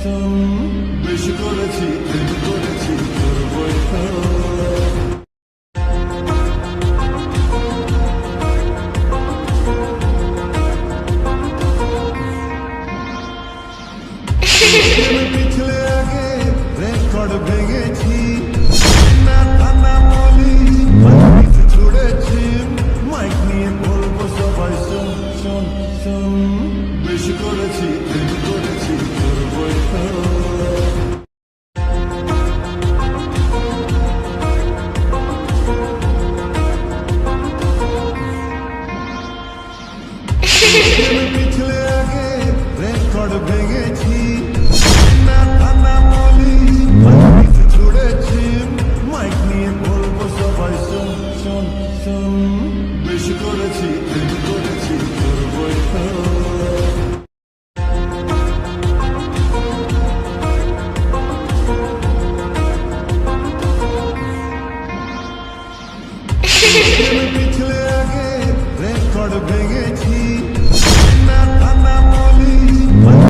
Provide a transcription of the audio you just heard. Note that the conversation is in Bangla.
শোন, বেশি করেছি প্রেম করেছি করবই তো। পিছলে আগে রেকর্ড ভেঙেছি, না থানা পুলিশ ছুড়েছি, মাইক নিয়ে বলবো সবাই শোন শোন শোন, বেশি করেছি প্রেম করেছি করবই তো। পিছলে আগে রেকর্ড ভেঙেছি,